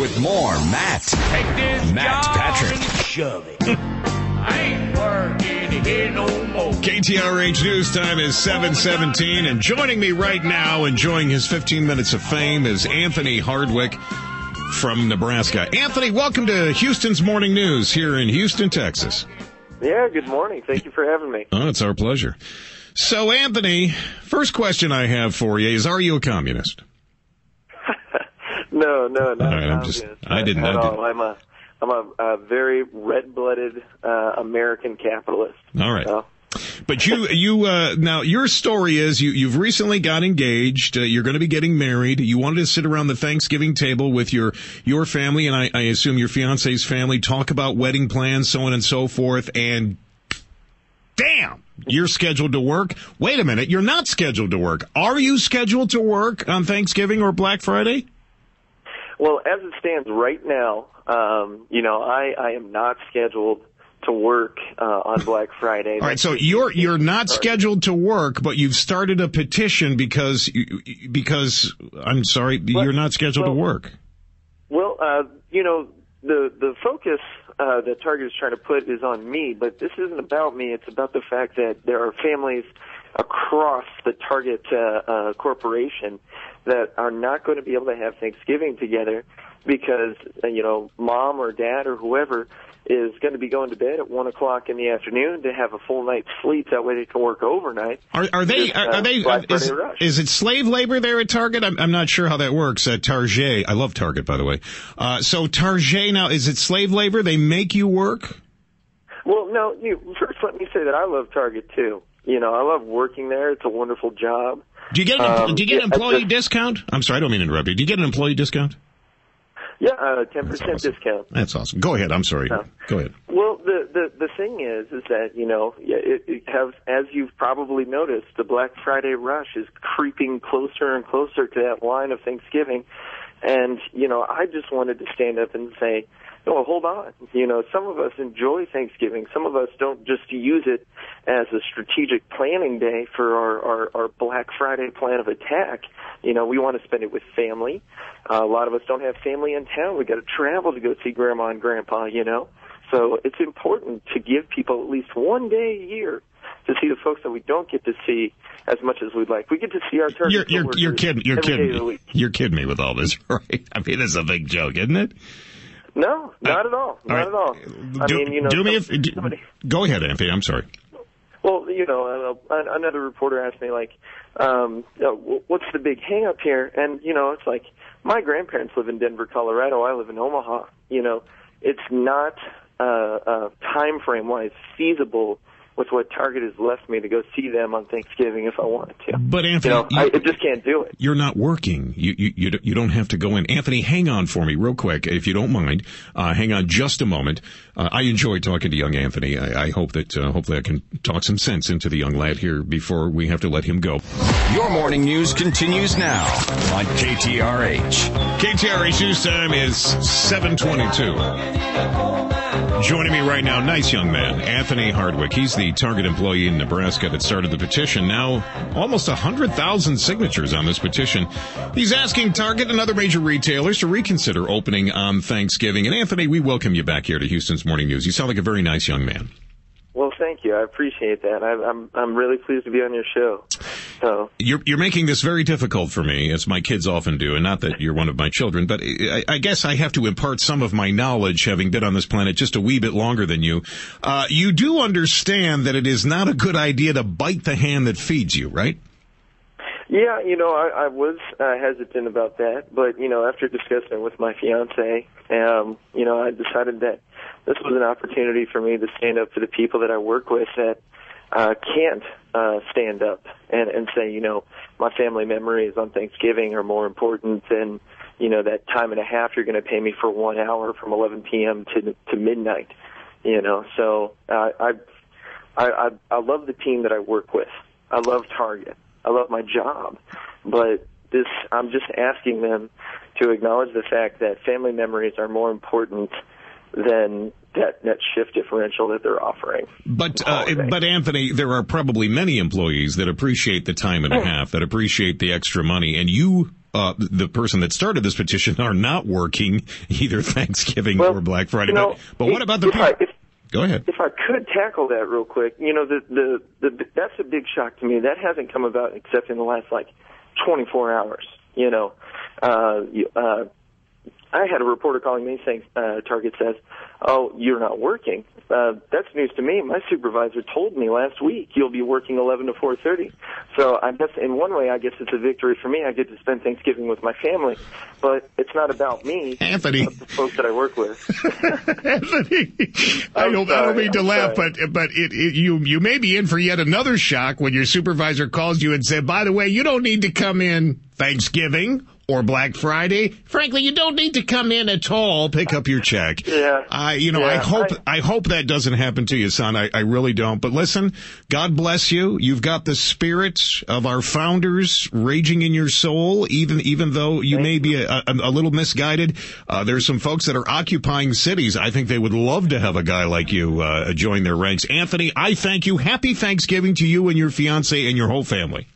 with more Matt. Take this Matt job Patrick. and shove it. I ain't working here no more. KTRH News Time is 7:17, and joining me right now, enjoying his 15 minutes of fame, is Anthony Hardwick from Nebraska. Anthony, welcome to Houston's Morning News here in Houston, Texas. Yeah, good morning. Thank you for having me. Oh, it's our pleasure. So, Anthony, first question I have for you is, are you a communist? No, not right, communist. I didn't at know. all. I'm a very red-blooded American capitalist. All right. So. But now your story is you've recently got engaged. You're going to be getting married. You wanted to sit around the Thanksgiving table with your family, and I assume your fiance's family, talk about wedding plans, so on and so forth. And damn, you're scheduled to work. Wait a minute, you're not scheduled to work. Are you scheduled to work on Thanksgiving or Black Friday? Well, as it stands right now, I am not scheduled to work on Black Friday. All right, so you're not scheduled to work, but you've started a petition because I'm sorry, you're not scheduled to work. Well, the focus that Target is trying to put is on me, but this isn't about me. It's about the fact that there are families across the Target corporation that are not going to be able to have Thanksgiving together because, mom or dad or whoever is going to be going to bed at 1 o'clock in the afternoon to have a full night's sleep. That way they can work overnight. Are they is it slave labor there at Target? I'm not sure how that works at Target. I love Target, by the way. So Target now, is it slave labor? They make you work? Well, no, first let me say that I love Target too. I love working there. It's a wonderful job. Do you get an employee discount? I'm sorry, I don't mean to interrupt you. Do you get an employee discount? Yeah, 10% discount. That's awesome. Go ahead. I'm sorry. No. Go ahead. Well, the thing is that, it has, as you've probably noticed, the Black Friday rush is creeping closer and closer to that line of Thanksgiving. And, I just wanted to stand up and say, oh, hold on. Some of us enjoy Thanksgiving. Some of us don't just use it as a strategic planning day for our Black Friday plan of attack. We want to spend it with family. A lot of us don't have family in town. We got to travel to go see Grandma and Grandpa, So it's important to give people at least one day a year to see the folks that we don't get to see as much as we'd like. We get to see our Target coworkers You're kidding me. You're kidding me with all this, right? I mean, it's a big joke, isn't it? No, not at all. Not at all. Go ahead, Anthony. I'm sorry. Well, another reporter asked me, what's the big hang-up here? And, it's like, my grandparents live in Denver, Colorado. I live in Omaha. It's not time frame-wise feasible with what Target has left me to go see them on Thanksgiving if I wanted to. But Anthony, I just can't do it. You're not working. You don't have to go in. Anthony, hang on for me real quick, if you don't mind. Hang on just a moment. I enjoyed talking to young Anthony. I hope that hopefully I can talk some sense into the young lad here before we have to let him go. Your morning news continues now on KTRH. KTRH News Time is 7:22. Joining me right now, nice young man, Anthony Hardwick. He's the Target employee in Nebraska that started the petition. Now, almost 100,000 signatures on this petition. He's asking Target and other major retailers to reconsider opening on Thanksgiving. And Anthony, we welcome you back here to Houston's Morning News. You sound like a very nice young man. Well, thank you. I appreciate that. I'm really pleased to be on your show. So you're making this very difficult for me, as my kids often do, and not that you're one of my children, but I guess I have to impart some of my knowledge, having been on this planet just a wee bit longer than you. You do understand that it is not a good idea to bite the hand that feeds you, right? Yeah, I was hesitant about that, but after discussing it with my fiance, I decided that this was an opportunity for me to stand up for the people that I work with that can't stand up and say, my family memories on Thanksgiving are more important than, that time and a half you're going to pay me for 1 hour from 11 p.m. to midnight. So I love the team that I work with. I love Target. I love my job. But I'm just asking them to acknowledge the fact that family memories are more important than that shift differential that they're offering. But Anthony, there are probably many employees that appreciate the time and a half, that appreciate the extra money, and you, the person that started this petition, are not working either Thanksgiving or Black Friday. But what about the people? Go ahead. If I could tackle that real quick, that's a big shock to me. That hasn't come about except in the last 24 hours. I had a reporter calling me saying Target says, "Oh, you're not working." That's news to me. My supervisor told me last week you'll be working 11 to 4:30. So I guess in one way, I guess it's a victory for me. I get to spend Thanksgiving with my family, but it's not about me. Anthony, the folks that I work with. Anthony, I don't mean to laugh, but you may be in for yet another shock when your supervisor calls you and said, "By the way, you don't need to come in Thanksgiving or Black Friday. Frankly, you don't need to come in at all. Pick up your check." Yeah. I hope that doesn't happen to you, son. I really don't. But listen, God bless you. You've got the spirit of our founders raging in your soul, even though you may be a little misguided. There's some folks that are occupying cities. I think they would love to have a guy like you join their ranks. Anthony, I thank you. Happy Thanksgiving to you and your fiance and your whole family.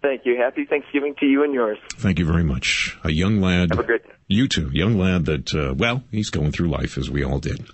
Thank you. Happy Thanksgiving to you and yours. Thank you very much. A young lad. Have a great day. You too. Young lad that, he's going through life as we all did.